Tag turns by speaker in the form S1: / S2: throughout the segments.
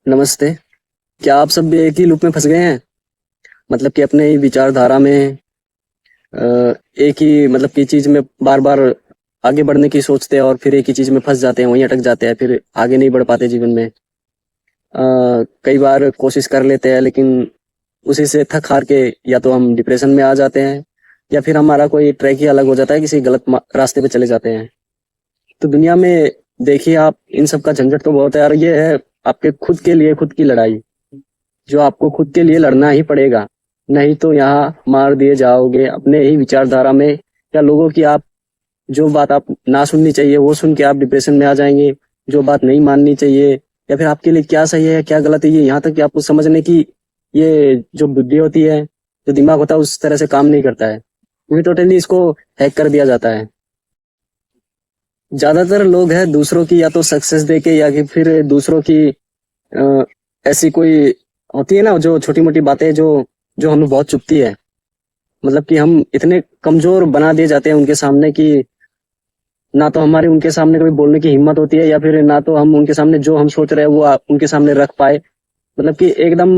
S1: नमस्ते। क्या आप सब भी एक ही लूप में फँस गए हैं? मतलब कि अपने ही विचारधारा में एक ही मतलब की चीज़ में बार-बार आगे बढ़ने की सोचते हैं और फिर एक ही चीज़ में फँस जाते हैं, वहीं अटक जाते हैं, फिर आगे नहीं बढ़ पाते जीवन में। कई बार कोशिश कर लेते हैं लेकिन उसी से थक हार के या तो हम डिप्रेशन में आ जाते हैं या फिर हमारा कोई ट्रैक ही अलग हो जाता है, किसी गलत रास्ते पे चले जाते हैं। तो दुनिया में देखिए आप इन सब का झंझट तो बहुत है और ये है आपके खुद के लिए खुद की लड़ाई। जो आपको खुद के लिए लड़ना ही पड़ेगा, नहीं तो यहाँ मार दिए जाओगे अपने ही विचारधारा में या लोगों की आप जो बात आप ना सुननी चाहिए वो सुन के आप डिप्रेशन में आ जाएंगे, जो बात नहीं माननी चाहिए या फिर आपके लिए क्या सही है क्या गलत है ये यहाँ तक कि आपको समझने की ये जो बुद्धि होती है, जो दिमाग होता है उस तरह से काम नहीं करता है, क्योंकि टोटली इसको हैक कर दिया जाता है। ज्यादातर लोग हैं दूसरों की या तो सक्सेस देके या कि फिर दूसरों की अ, ऐसी कोई होती है ना जो छोटी मोटी बातें जो जो हमें बहुत चुभती है, मतलब कि हम इतने कमजोर बना दिए जाते हैं उनके सामने कि ना तो हमारी उनके सामने कभी बोलने की हिम्मत होती है या फिर ना तो हम उनके सामने जो हम सोच रहे हैं वो उनके सामने रख पाए, मतलब कि एकदम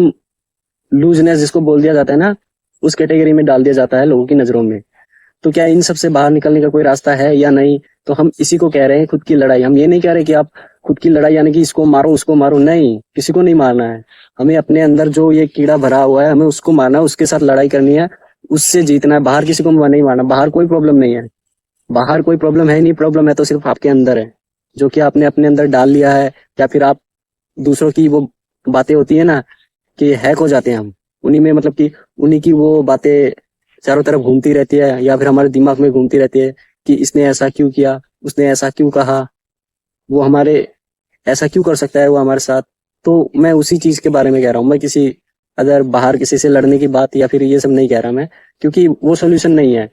S1: लूजनेस जिसको बोल दिया जाता है ना, उस कैटेगरी में डाल दिया जाता है लोगों की नजरों में। तो क्या इन सब से बाहर निकलने का कोई रास्ता है या नहीं? तो हम इसी को कह रहे हैं खुद की लड़ाई। हम ये नहीं कह रहे कि आप खुद की लड़ाई यानी कि इसको मारो उसको मारो, नहीं, किसी को नहीं मारना है। हमें अपने अंदर जो ये कीड़ा भरा हुआ है हमें उसको मारना है, उसके साथ लड़ाई करनी है, उससे जीतना है। बाहर किसी को नहीं मारना, बाहर कोई प्रॉब्लम नहीं है, बाहर कोई प्रॉब्लम है नहीं, प्रॉब्लम है तो सिर्फ आपके अंदर है, जो कि आपने अपने अंदर डाल लिया है। या फिर आप दूसरों की वो बातें होती है ना कि हैक हो जाते हैं हम उन्हीं में, मतलब कि उन्हीं की वो बातें चारों तरफ घूमती रहती है या फिर हमारे दिमाग में घूमती रहती है कि इसने ऐसा क्यों किया, उसने ऐसा क्यों कहा, वो हमारे ऐसा क्यों कर सकता है वो हमारे साथ। तो मैं उसी चीज के बारे में कह रहा हूँ, मैं किसी अदर बाहर किसी से लड़ने की बात या फिर ये सब नहीं कह रहा मैं, क्योंकि वो सोल्यूशन नहीं है।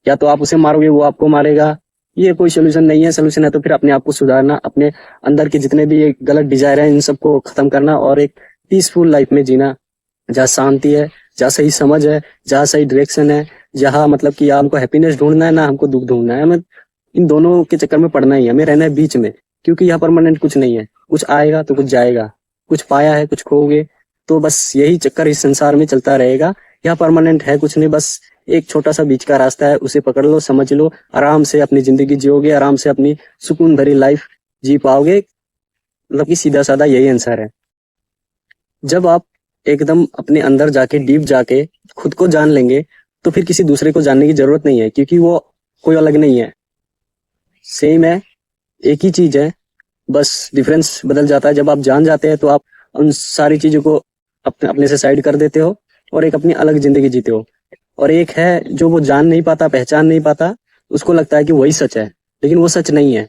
S1: या तो आप उसे मारोगे वो आपको मारेगा, ये कोई सोल्यूशन नहीं है। सोल्यूशन है तो फिर अपने आप को सुधारना, अपने अंदर के जितने भी ये गलत डिजायर है इन सबको खत्म करना और एक पीसफुल लाइफ में जीना, जहाँ शांति है, जहाँ सही समझ है, जहाँ सही डायरेक्शन है, जहाँ मतलब कि हमको हैप्पीनेस ढूंढना है ना हमको दुख ढूंढना है। हमें इन दोनों के चक्कर में पड़ना ही है, हमें रहना है बीच में, क्योंकि यहाँ परमानेंट कुछ नहीं है, कुछ आएगा तो कुछ जाएगा, कुछ पाया है कुछ खोओगे, तो बस यही चक्कर इस संसार में चलता रहेगा। यहाँ परमानेंट है कुछ नहीं, बस एक छोटा सा बीच का रास्ता है, उसे पकड़ लो, समझ लो, आराम से अपनी जिंदगी जियोगे, आराम से अपनी सुकून भरी लाइफ जी पाओगे। मतलब कि सीधा साधा यही आंसर है। जब आप एकदम अपने अंदर जाके डीप जाके खुद को जान लेंगे तो फिर किसी दूसरे को जानने की जरूरत नहीं है, क्योंकि वो कोई अलग नहीं है, सेम है, एक ही चीज है, बस डिफरेंस बदल जाता है। जब आप जान जाते हैं तो आप उन सारी चीजों को अपने अपने से साइड कर देते हो और एक अपनी अलग जिंदगी जीते हो। और एक है जो वो जान नहीं पाता, पहचान नहीं पाता, उसको लगता है कि वही सच है, लेकिन वो सच नहीं है।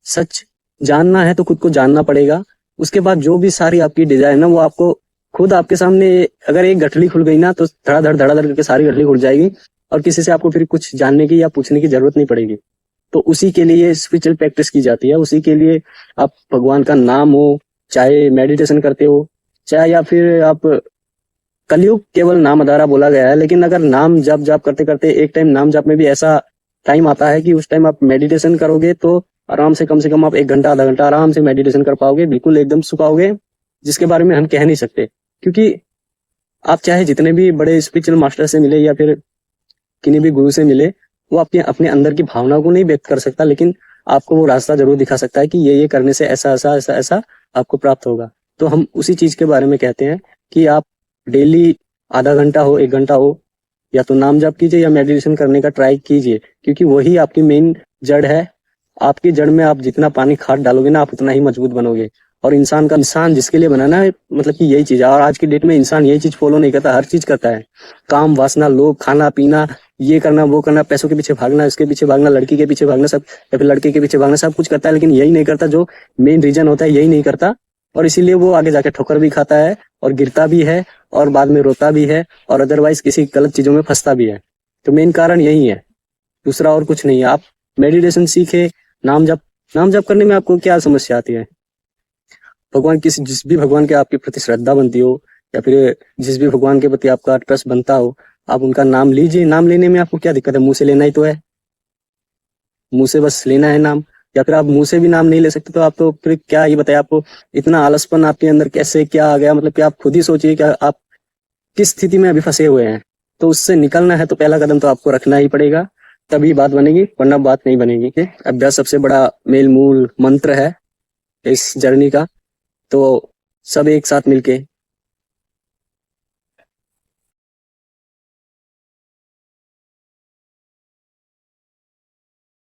S1: सच जानना है तो खुद को जानना पड़ेगा। उसके बाद जो भी सारी आपकी डिजाइन है वो आपको खुद आपके सामने, अगर एक गठली खुल गई ना तो धड़ाधड़ करके सारी गठली खुल जाएगी और किसी से आपको फिर कुछ जानने की या पूछने की जरूरत नहीं पड़ेगी। तो उसी के लिए स्पिरिचुअल प्रैक्टिस की जाती है, उसी के लिए आप भगवान का नाम हो, चाहे मेडिटेशन करते हो, चाहे या फिर आप कलयुग केवल नाम आधारा बोला गया है, लेकिन अगर नाम जप जाप करते करते एक टाइम नाम जप में भी ऐसा टाइम आता है कि उस टाइम आप मेडिटेशन करोगे तो आराम से कम आप 1 घंटा आधा घंटा आराम से मेडिटेशन कर पाओगे, बिल्कुल एकदम सुखाओगे, जिसके बारे में हम कह नहीं सकते। क्योंकि आप चाहे जितने भी बड़े स्पिरिचुअल मास्टर से मिले या फिर किन्हीं भी गुरु से मिले, वो आपके अपने अंदर की भावना को नहीं व्यक्त कर सकता, लेकिन आपको वो रास्ता जरूर दिखा सकता है कि ये करने से ऐसा ऐसा ऐसा ऐसा आपको प्राप्त होगा। तो हम उसी चीज के बारे में कहते हैं कि आप डेली आधा घंटा हो 1 घंटा हो, या तो नाम जाप कीजिए या मेडिटेशन करने का ट्राई कीजिए, क्योंकि वही आपकी मेन जड़ है। आपकी जड़ में आप जितना पानी खाद डालोगे ना आप उतना ही मजबूत बनोगे। और इंसान जिसके लिए बनाना है, मतलब कि यही चीज है। और आज की डेट में इंसान यही चीज फॉलो नहीं करता, हर चीज करता है, काम वासना लोभ खाना पीना, ये करना वो करना, पैसों के पीछे भागना, इसके पीछे भागना, लड़की के पीछे भागना, सब या फिर लड़के के पीछे भागना, सब कुछ करता है, लेकिन यही नहीं करता जो मेन रीजन होता है, यही नहीं करता। और इसीलिए वो आगे जाके ठोकर भी खाता है और गिरता भी है और बाद में रोता भी है और अदरवाइज किसी गलत चीजों में फंसता भी है। तो मेन कारण यही है, दूसरा और कुछ नहीं है। आप मेडिटेशन सीखे, नाम जप करने में आपको क्या समस्या आती है? भगवान किसी जिस भी भगवान के आपके प्रति श्रद्धा बनती हो या फिर जिस भी भगवान के प्रति आपका ट्रस्ट बनता हो, आप उनका नाम लीजिए। नाम लेने में आपको क्या दिक्कत है? मुंह से लेना ही तो है, मुंह से बस लेना है नाम। या फिर आप मुंह से भी नाम नहीं ले सकते, तो आप तो फिर क्या ही बताए आपको, इतना आलसपन आपके अंदर कैसे क्या आ गया, मतलब कि आप खुद ही सोचिए कि आप किस स्थिति में अभी फंसे हुए हैं। तो उससे निकलना है तो पहला कदम तो आपको रखना ही पड़ेगा, तभी बात बनेगी, वरना बात नहीं बनेगी। ठीक है? अभ्यास सबसे बड़ा मेल मूल मंत्र है इस जर्नी का। तो सब एक साथ मिलके